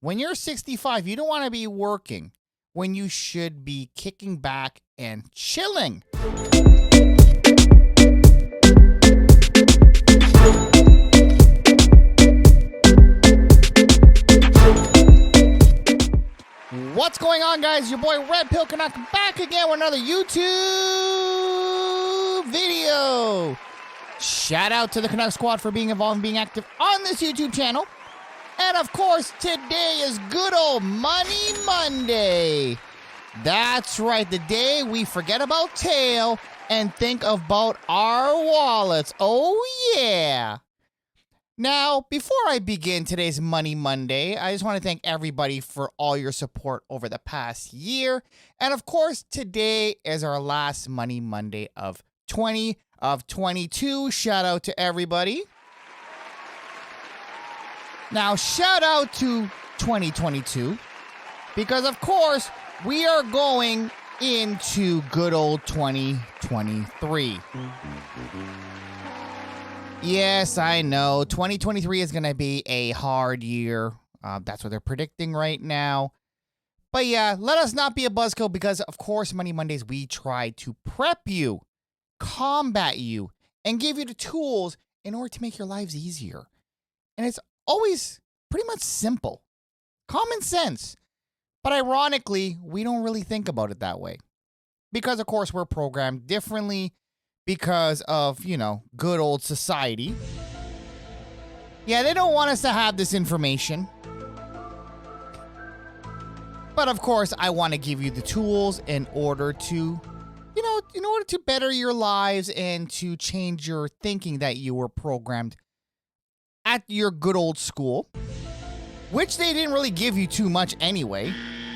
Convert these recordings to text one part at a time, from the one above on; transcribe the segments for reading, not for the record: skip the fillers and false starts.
When you're 65, you don't want to be working when you should be kicking back and chilling. What's going on, guys? Your boy RedpillCanuck back again with another YouTube video. Shout out to the Canuck Squad for being involved and being active on this YouTube channel. And of course, today is good old Money Monday. That's right, the day we forget about tail and think about our wallets. Oh yeah. Now, before I begin today's Money Monday, I just want to thank everybody for all your support over the past year. And of course, today is our last Money Monday of 2022. Shout out to everybody. Now, shout out to 2022 because, of course, we are going into good old 2023. Yes, I know. 2023 is going to be a hard year. That's what they're predicting right now. But yeah, let us not be a buzzkill because, of course, Money Mondays, we try to prep you, combat you, and give you the tools in order to make your lives easier. And it's always pretty much simple. Common sense. But ironically, we don't really think about it that way. Because, of course, we're programmed differently. Because of, good old society. Yeah, they don't want us to have this information. But of course, I want to give you the tools in order to, in order to better your lives and to change your thinking that you were programmed at your good old school. Which they didn't really give you too much anyway.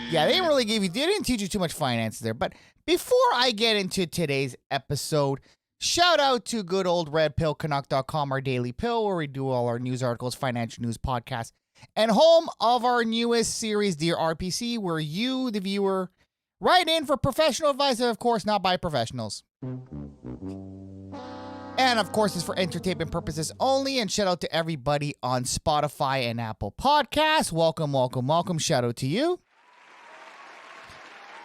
Yeah, they didn't teach you too much finance there. But before I get into today's episode, shout out to good old RedpillCanuck.com, our daily pill, where we do all our news articles, financial news podcasts, and home of our newest series, Dear RPC, where you, the viewer, write in for professional advice, and of course, not by professionals. And of course, it's for entertainment purposes only. And shout out to everybody on Spotify and Apple Podcasts. Welcome, welcome, welcome. Shout out to you.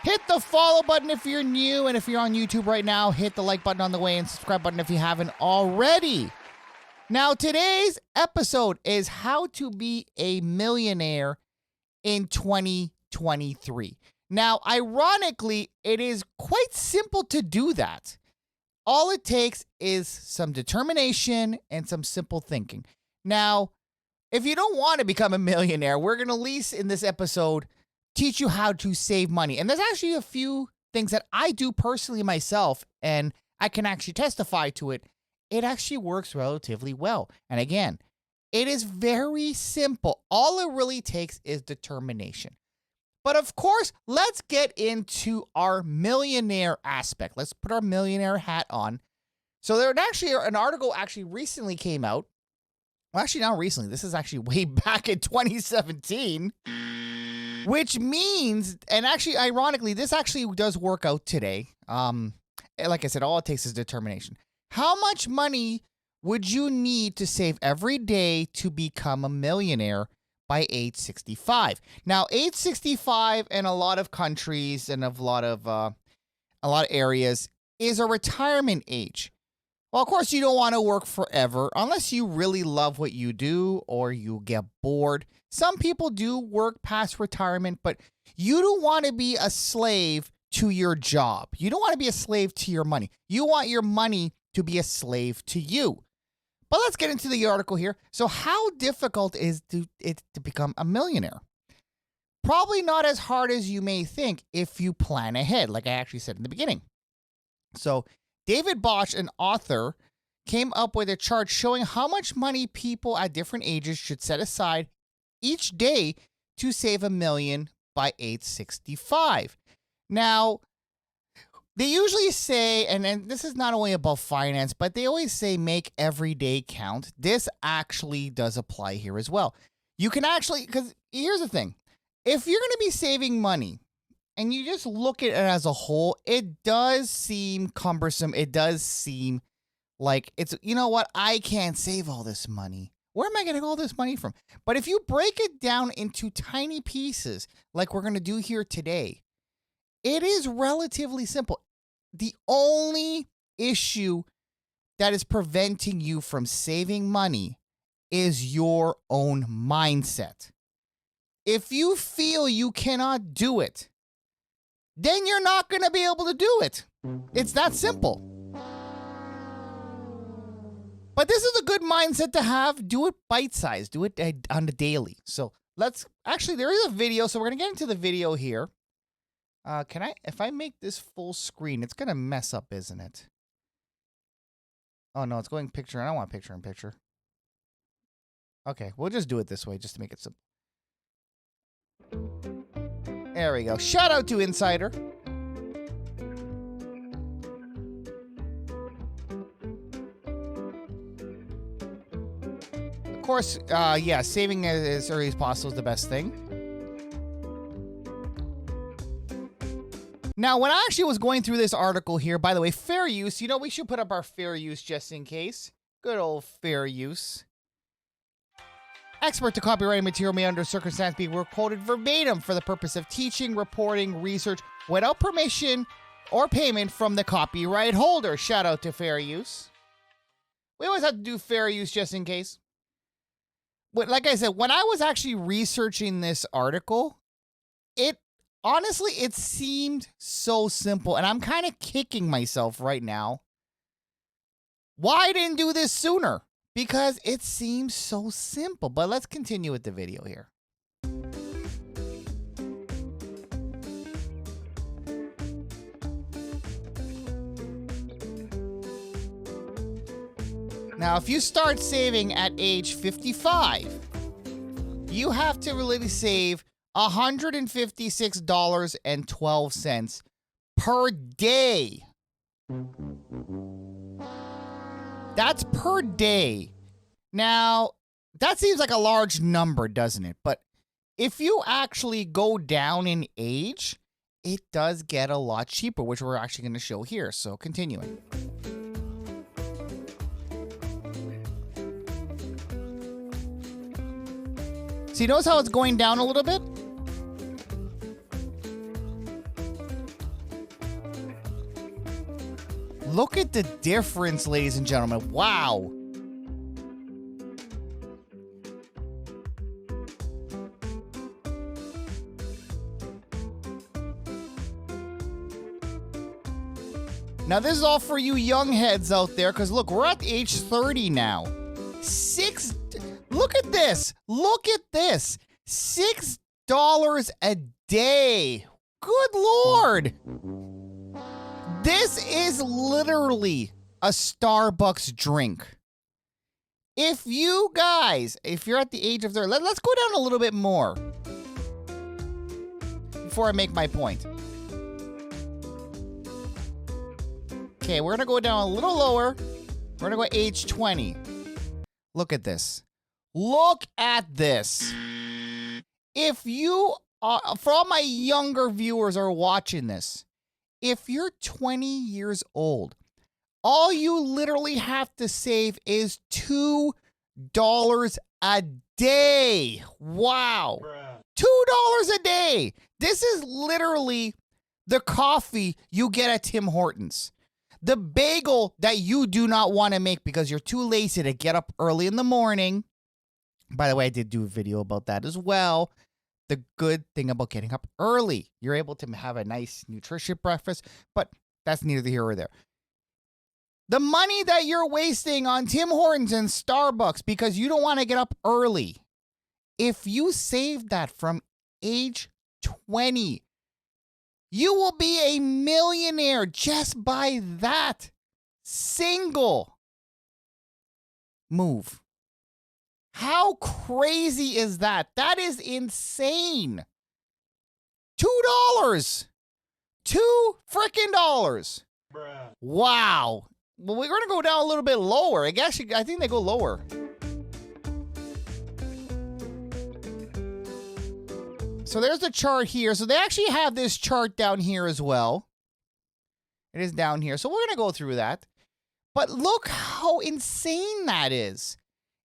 Hit the follow button if you're new, and if you're on YouTube right now, hit the like button on the way and subscribe button if you haven't already. Now, today's episode is how to be a millionaire in 2023. Now, ironically, it is quite simple to do that. All it takes is some determination and some simple thinking. Now, if you don't want to become a millionaire, we're going to at least in this episode teach you how to save money. And there's actually a few things that I do personally myself, and I can actually testify to it. It actually works relatively well. And again, it is very simple. All it really takes is determination. But of course, let's get into our millionaire aspect. Let's put our millionaire hat on. So there actually an article actually recently came out. Well, actually not recently. This is actually way back in 2017. Which means, and actually, ironically, this actually does work out today. Like I said, all it takes is determination. How much money would you need to save every day to become a millionaire by age 65? Now, age 65 in a lot of countries and a lot of areas is a retirement age. Well, of course, you don't want to work forever unless you really love what you do or you get bored. Some people do work past retirement, but you don't want to be a slave to your job. You don't want to be a slave to your money. You want your money to be a slave to you. But let's get into the article here. So how difficult is it to become a millionaire? Probably not as hard as you may think if you plan ahead, like I actually said in the beginning. So David Bosch, an author, came up with a chart showing how much money people at different ages should set aside each day to save $1 million by age 65. Now, they usually say, and this is not only about finance, but they always say make every day count. This actually does apply here as well. You can actually, because here's the thing. If you're going to be saving money and you just look at it as a whole, it does seem cumbersome. It does seem like it's, you know what, I can't save all this money. Where am I getting all this money from? But if you break it down into tiny pieces, like we're going to do here today, it is relatively simple. The only issue that is preventing you from saving money is your own mindset. If you feel you cannot do it, then you're not going to be able to do it. It's that simple. But this is a good mindset to have. Do it bite-sized. Do it on the daily. So there is a video. So we're going to get into the video here. If I make this full screen, it's going to mess up, isn't it? Oh, no, it's going picture. I don't want picture in picture. Okay, we'll just do it this way just to make it simple. There we go. Shout out to Insider. Of course, saving as early as possible is the best thing. Now, when I actually was going through this article here, by the way, fair use, we should put up our fair use just in case. Good old fair use. Expert to copyrighted material may under circumstance be quoted verbatim for the purpose of teaching, reporting, research, without permission or payment from the copyright holder. Shout out to fair use. We always have to do fair use just in case. But like I said, when I was actually researching this article, it seemed so simple, and I'm kind of kicking myself right now. Why I didn't do this sooner? Because it seems so simple. But let's continue with the video here. Now, if you start saving at age 55, you have to really save $156.12 per day. That's per day. Now, that seems like a large number, doesn't it? But if you actually go down in age, it does get a lot cheaper, which we're actually going to show here. So, continuing. See, notice how it's going down a little bit? Look at the difference, ladies and gentlemen. Wow. Now, this is all for you young heads out there, because look, we're at age 30 now. Look at this. Look at this. $6 a day. Good Lord. This is literally a Starbucks drink. If you're at the age of 30, let's go down a little bit more before I make my point. Okay, we're going to go down a little lower. We're going to go age 20. Look at this. Look at this. If you, for all my younger viewers are watching this, if you're 20 years old, all you literally have to save is $2 a day. Wow. $2 a day. This is literally the coffee you get at Tim Hortons. The bagel that you do not want to make because you're too lazy to get up early in the morning. By the way, I did do a video about that as well. The good thing about getting up early, you're able to have a nice nutritious breakfast, but that's neither here or there. The money that you're wasting on Tim Hortons and Starbucks because you don't want to get up early, if you save that from age 20, you will be a millionaire just by that single move. How crazy is that? That is insane. $2. $2 freaking dollars. Wow. Well, we're going to go down a little bit lower. I think they go lower. So there's the chart here. So they actually have this chart down here as well. It is down here. So we're going to go through that. But look how insane that is.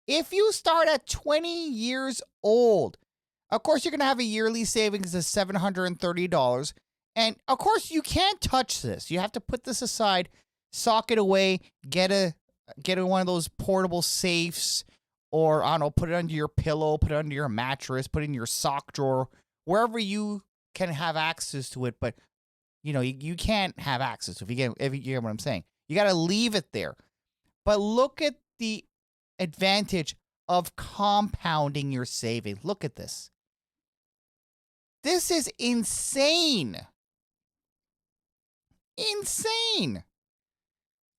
If you start at 20 years old, of course, you're going to have a yearly savings of $730. And of course, you can't touch this. You have to put this aside, sock it away, get one of those portable safes, or I don't know, put it under your pillow, put it under your mattress, put it in your sock drawer, wherever you can have access to it. But you can't have access to it, if you get what I'm saying. You got to leave it there. But look at the advantage of compounding your savings. Look at this. This is insane. Insane.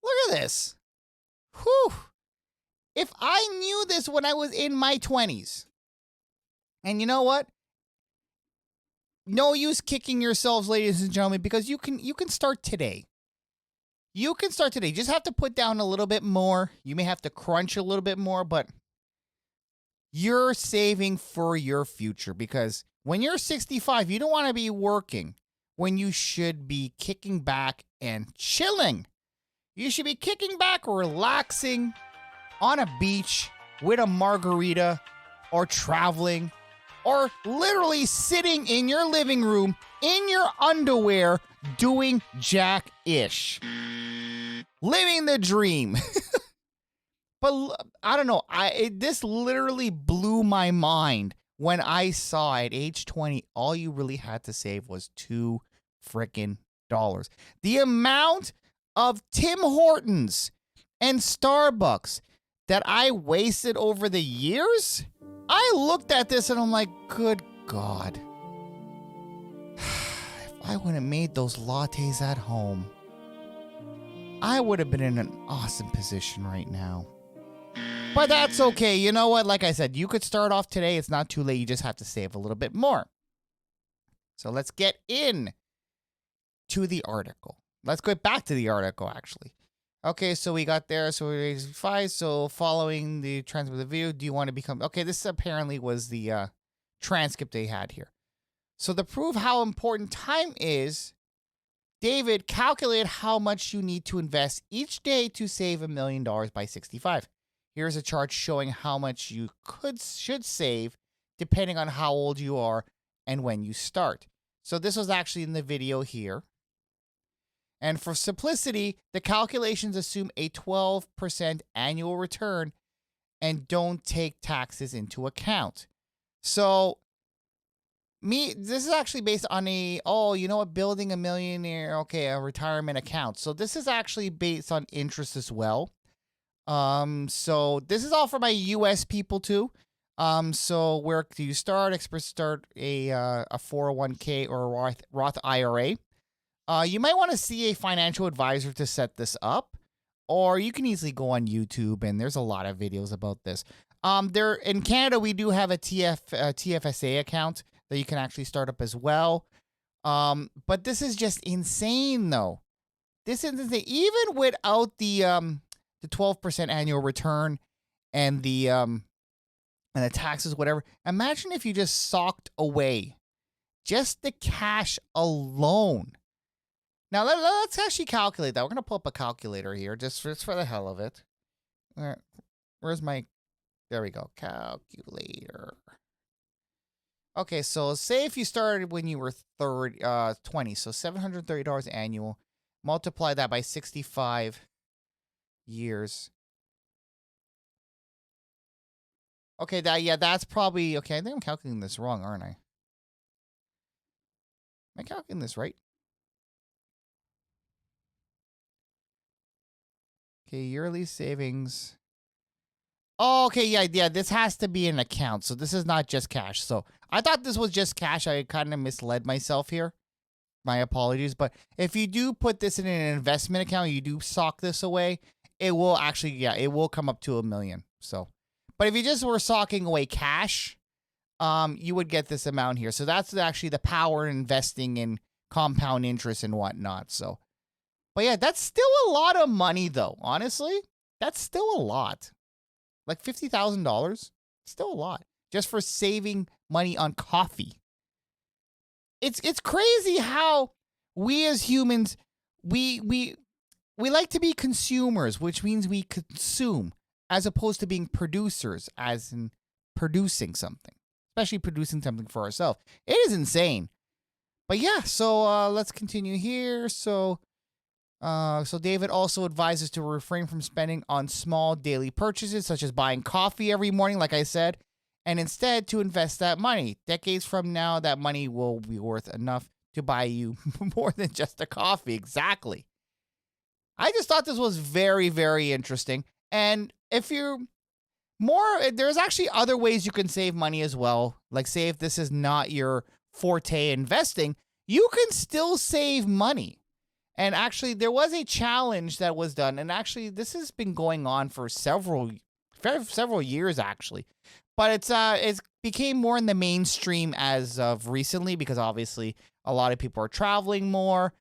Look at this. Whew. If I knew this when I was in my 20s, and you know what? No use kicking yourselves, ladies and gentlemen, because you can start today. You can start today. You just have to put down a little bit more. You may have to crunch a little bit more, but you're saving for your future, because when you're 65, you don't want to be working when you should be kicking back and chilling. You should be kicking back, relaxing on a beach with a margarita, or traveling, or literally sitting in your living room in your underwear doing jack-ish. Living the dream. But I don't know. This literally blew my mind when I saw at age 20, all you really had to save was $2 freaking. The amount of Tim Hortons and Starbucks that I wasted over the years, I looked at this and I'm like, good God. If I would have made those lattes at home, I would have been in an awesome position right now. But that's okay. You know what? Like I said, you could start off today. It's not too late. You just have to save a little bit more. So let's get in to the article. Let's go back to the article, actually. Okay, so we got there. So we're 5. So following the transcript of the video, do you want to become... Okay, this apparently was the transcript they had here. So to prove how important time is, David calculated how much you need to invest each day to save $1 million by 65. Here's a chart showing how much you should save depending on how old you are and when you start. So this was actually in the video here. And for simplicity, the calculations assume a 12% annual return and don't take taxes into account. So this is actually based on building a millionaire, a retirement account. So this is actually based on interest as well. So this is all for my US people too. So where do you start? Experts start a 401k or a Roth IRA. You might want to see a financial advisor to set this up, or you can easily go on YouTube, and there's a lot of videos about this. In Canada, we do have a TFSA account that you can actually start up as well. But this is just insane, though. This is insane. Even without the 12% annual return and the taxes, whatever. Imagine if you just socked away just the cash alone. Now, let's actually calculate that. We're going to pull up a calculator here just for the hell of it. Where's my... There we go. Calculator. Okay, so say if you started when you were 20, so $730 annual. Multiply that by 65 years. Okay, that's probably... Okay, I think I'm calculating this wrong, aren't I? Am I calculating this right? Okay, yearly savings. Oh, okay, yeah, this has to be an account. So this is not just cash. So I thought this was just cash. I kind of misled myself here. My apologies. But if you do put this in an investment account, you do sock this away, it will actually, it will come up to $1 million. So, but if you just were socking away cash, you would get this amount here. So that's actually the power in investing in compound interest and whatnot. So. But yeah, that's still a lot of money, though. Honestly, that's still a lot. Like $50,000, still a lot just for saving money on coffee. It's crazy how we as humans we like to be consumers, which means we consume. as opposed to being producers, as in producing something, especially producing something for ourselves. It is insane. But yeah, so let's continue here. So David also advises to refrain from spending on small daily purchases, such as buying coffee every morning, like I said, and instead to invest that money. Decades from now, that money will be worth enough to buy you more than just a coffee. Exactly. I just thought this was very, very interesting. And if you're there's actually other ways you can save money as well. Like, say if this is not your forte investing, you can still save money. And actually, there was a challenge that was done, and actually, this has been going on for several years, actually. But it's became more in the mainstream as of recently because obviously a lot of people are traveling more,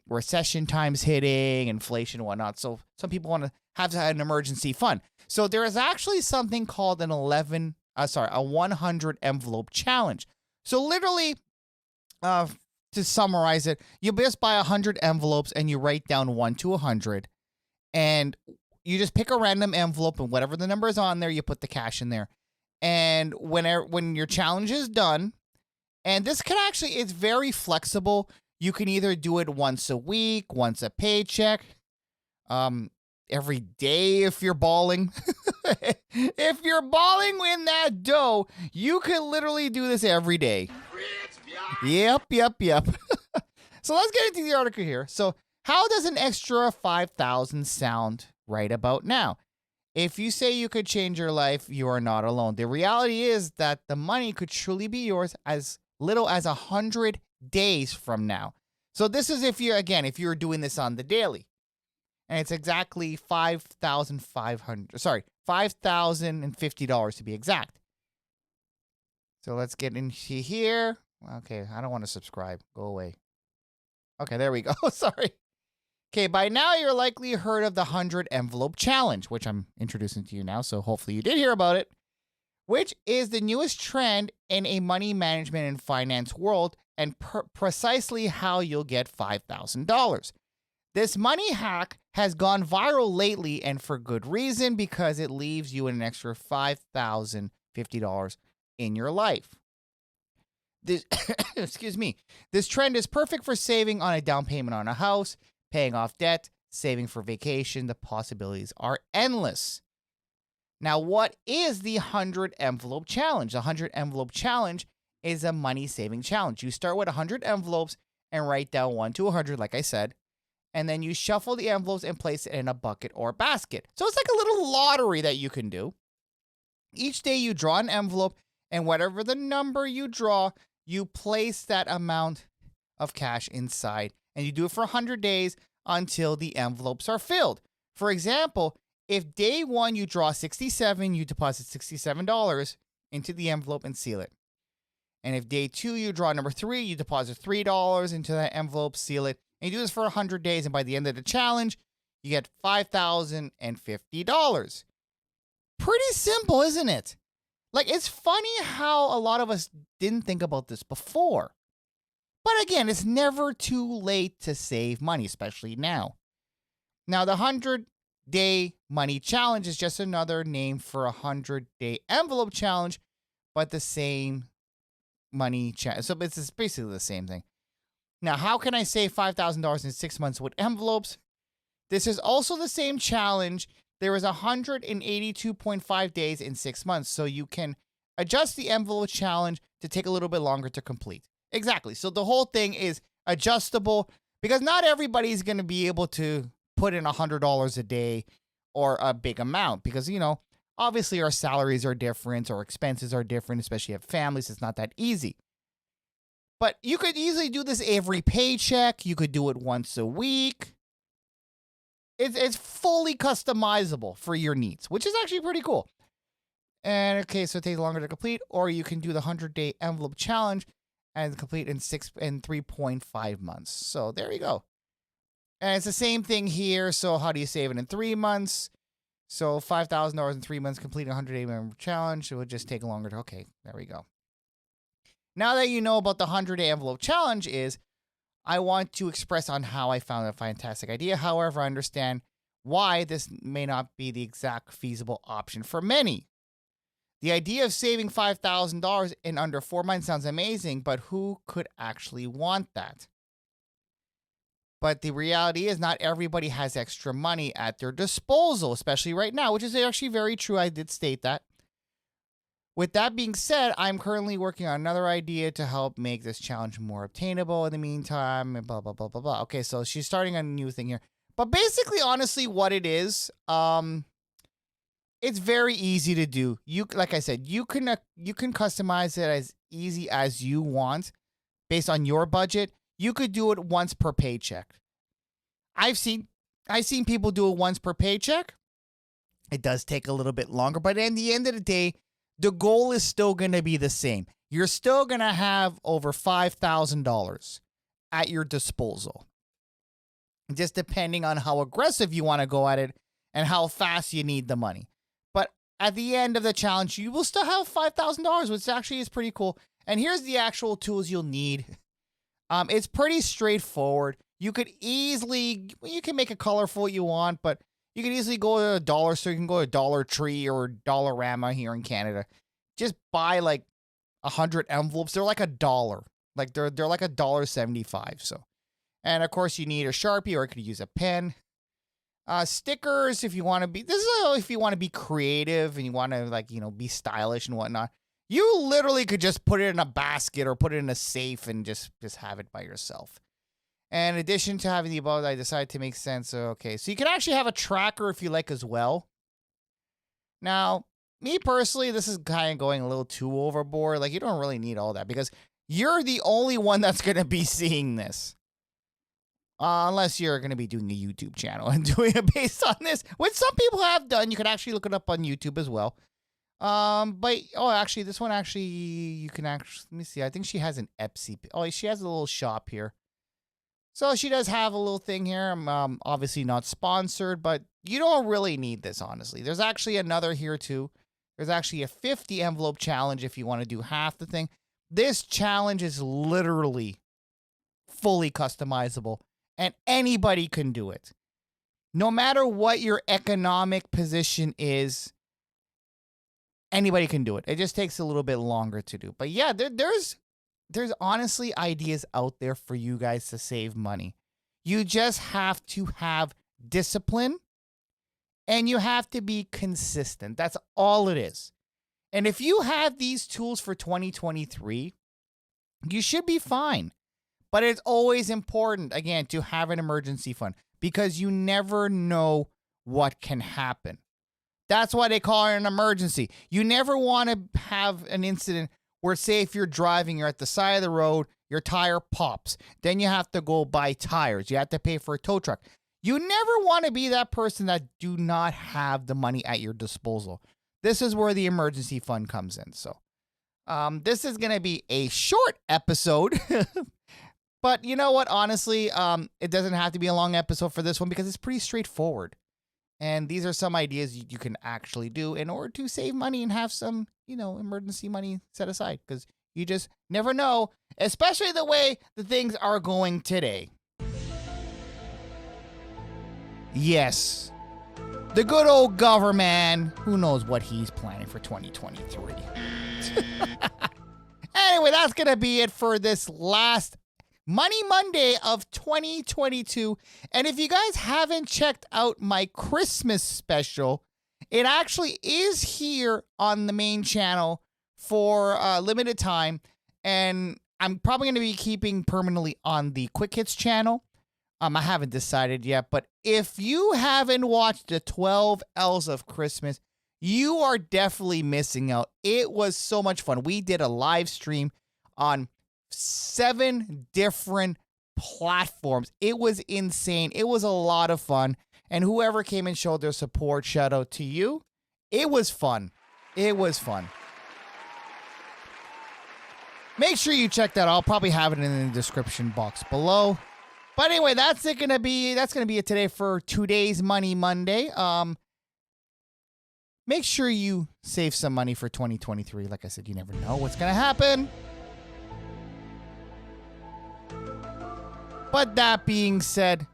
recession times hitting, inflation and whatnot. So some people want to have an emergency fund. So there is actually something called a 100 envelope challenge. So literally, to summarize it, you just buy 100 envelopes and you write down 1 to 100, and you just pick a random envelope and whatever the number is on there, you put the cash in there. And when your challenge is done, and this can actually, it's very flexible. You can either do it once a week, once a paycheck, every day if you're balling. If you're balling in that dough, you can literally do this every day. Yep. So let's get into the article here. So how does an extra 5,000 sound right about now? If you say you could change your life, you are not alone. The reality is that the money could truly be yours as little as 100 days from now. So this is if you're doing this on the daily. And it's exactly $5,050 to be exact. So let's get into here. Okay, I don't want to subscribe. Go away. Okay, there we go. Sorry. Okay, by now you're likely heard of the 100 envelope challenge, which I'm introducing to you now, so hopefully you did hear about it, which is the newest trend in a money management and finance world and precisely how you'll get $5,000. This money hack has gone viral lately, and for good reason, because it leaves you an extra $5,050 in your life. This, excuse me. This trend is perfect for saving on a down payment on a house, paying off debt, saving for vacation. The possibilities are endless. Now, what is the 100 envelope challenge? The 100 envelope challenge is a money saving challenge. You start with 100 envelopes and write down 1 to 100, like I said. And then you shuffle the envelopes and place it in a bucket or basket. So it's like a little lottery that you can do. Each day you draw an envelope, and whatever the number you draw, you place that amount of cash inside. And you do it for 100 days until the envelopes are filled. For example, if day 1 you draw 67, you deposit $67 into the envelope and seal it. And if day 2 you draw number 3, you deposit $3 into that envelope, seal it. And you do this for 100 days, and by the end of the challenge, you get $5,050. Pretty simple, isn't it? Like, it's funny how a lot of us didn't think about this before. But again, it's never too late to save money, especially now. Now, the 100-day money challenge is just another name for a 100-day envelope challenge, but the same money challenge. So it's basically the same thing. Now, how can I save $5,000 in 6 months with envelopes? This is also the same challenge. There is 182.5 days in 6 months, so you can adjust the envelope challenge to take a little bit longer to complete. Exactly. So the whole thing is adjustable because not everybody's going to be able to put in $100 a day or a big amount because, obviously our salaries are different, our expenses are different, especially if families. It's not that easy. But you could easily do this every paycheck. You could do it once a week. It's fully customizable for your needs, which is actually pretty cool. And okay, so it takes longer to complete, or you can do the 100-day envelope challenge and complete in 3.5 months. So there you go. And it's the same thing here. So how do you save it in 3 months? So $5,000 in 3 months, complete a 100-day envelope challenge. It would just take longer to, okay, there we go. Now that you know about the 100-day envelope challenge I want to express on how I found a fantastic idea. However, I understand why this may not be the exact feasible option for many. The idea of saving $5,000 in under 4 months sounds amazing, but who could actually want that? But the reality is not everybody has extra money at their disposal, especially right now, which is actually very true. I did state that. With that being said, I'm currently working on another idea to help make this challenge more obtainable in the meantime, and blah, blah, blah, blah, blah. Okay, so she's starting a new thing here. But basically, honestly, what it is, it's very easy to do. Like I said, you can customize it as easy as you want based on your budget. You could do it once per paycheck. I've seen people do it once per paycheck. It does take a little bit longer, but at the end of the day, the goal is still going to be the same. You're still going to have over $5,000 at your disposal. Just depending on how aggressive you want to go at it and how fast you need the money. But at the end of the challenge, you will still have $5,000, which actually is pretty cool. And here's the actual tools you'll need. It's pretty straightforward. You can make it colorful you want, but you can easily go to a dollar store. You can go to Dollar Tree or Dollarama here in Canada. Just buy like 100 envelopes. They're like $1. Like they're like $1.75. So, and of course you need a Sharpie, or you could use a pen. Stickers if you want to be. This is if you want to be creative and you want to be stylish and whatnot. You literally could just put it in a basket or put it in a safe and just have it by yourself. And in addition to having the above, I decided to make sense. Okay, so you can actually have a tracker if you like as well. Now, me personally, this is kind of going a little too overboard. Like, you don't really need all that because you're the only one that's going to be seeing this. Unless you're going to be doing a YouTube channel and doing it based on this, which some people have done. You can actually look it up on YouTube as well. Actually, this one you can actually, let me see. I think she has an Etsy. Oh, she has a little shop here. So she does have a little thing here. I'm obviously not sponsored, but you don't really need this, honestly. There's actually another here too. There's actually a 50 envelope challenge if you want to do half the thing. This challenge is literally fully customizable and anybody can do it. No matter what your economic position is, anybody can do it. It just takes a little bit longer to do. But yeah, there's honestly ideas out there for you guys to save money. You just have to have discipline and you have to be consistent. That's all it is. And if you have these tools for 2023, you should be fine. But it's always important, again, to have an emergency fund because you never know what can happen. That's why they call it an emergency. You never want to have an incident where, say, if you're driving, you're at the side of the road, your tire pops. Then you have to go buy tires. You have to pay for a tow truck. You never want to be that person that do not have the money at your disposal. This is where the emergency fund comes in. So this is going to be a short episode. But you know what? Honestly, it doesn't have to be a long episode for this one because it's pretty straightforward. And these are some ideas you can actually do in order to save money and have some, emergency money set aside because you just never know, especially the way the things are going today. Yes, the good old government, who knows what he's planning for 2023. Anyway, that's going to be it for this last Money Monday of 2022. And if you guys haven't checked out my Christmas special, it actually is here on the main channel for a limited time. And I'm probably going to be keeping permanently on the Quick Hits channel. I haven't decided yet, but if you haven't watched the 12 L's of Christmas, you are definitely missing out. It was so much fun. We did a live stream on 7 different platforms. It was insane. It was a lot of fun. And whoever came and showed their support, shout out to you. It was fun. It was fun. Make sure you check that out. I'll probably have it in the description box below. But anyway, that's gonna be it today for today's Money Monday. Make sure you save some money for 2023. Like I said, you never know what's gonna happen. But that being said,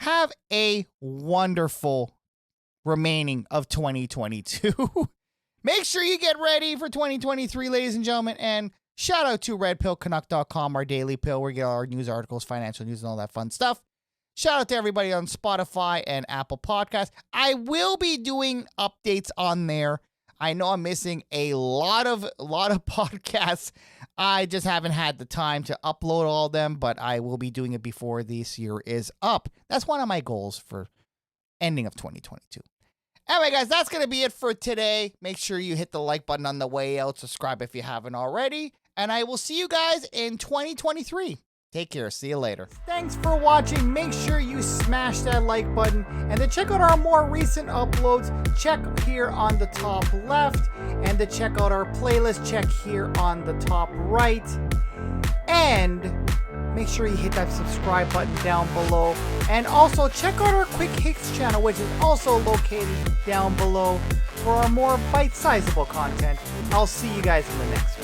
have a wonderful remaining of 2022. Make sure you get ready for 2023, ladies and gentlemen. And shout out to RedpillCanuck.com, our daily pill, where we get all our news articles, financial news, and all that fun stuff. Shout out to everybody on Spotify and Apple Podcasts. I will be doing updates on there. I know I'm missing a lot of podcasts. I just haven't had the time to upload all of them, but I will be doing it before this year is up. That's one of my goals for ending of 2022. Anyway, guys, that's going to be it for today. Make sure you hit the like button on the way out. Subscribe if you haven't already. And I will see you guys in 2023. Take care. See you later. Thanks for watching. Make sure you smash that like button. And to check out our more recent uploads, check here on the top left. And to check out our playlist, check here on the top right. And make sure you hit that subscribe button down below. And also check out our Quick Hits channel, which is also located down below for our more bite-sizable content. I'll see you guys in the next one.